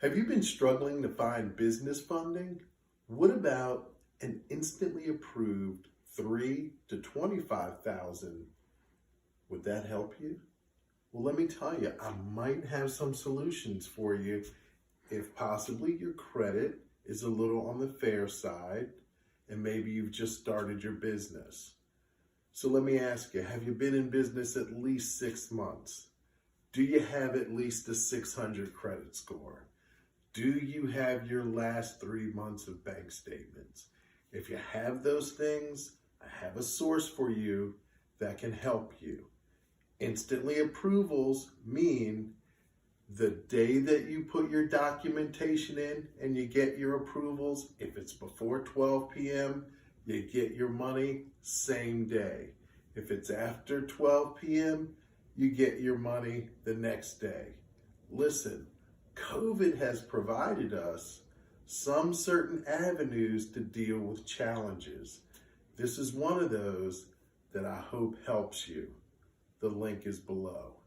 Have you been struggling to find business funding? What about an instantly approved $3,000 to $25,000? Would that help you? Well, let me tell you, I might have some solutions for you if possibly your credit is a little on the fair side and maybe you've just started your business. So let me ask you, have you been in business at least 6 months? Do you have at least a 600 credit score? Do you have your last 3 months of bank statements? If you have those things, I have a source for you that can help you. Instantly approvals mean the day that you put your documentation in and you get your approvals, if it's before 12 p.m., you get your money same day. If it's after 12 p.m., you get your money the next day. Listen, COVID has provided us some certain avenues to deal with challenges. This is one of those that I hope helps you. The link is below.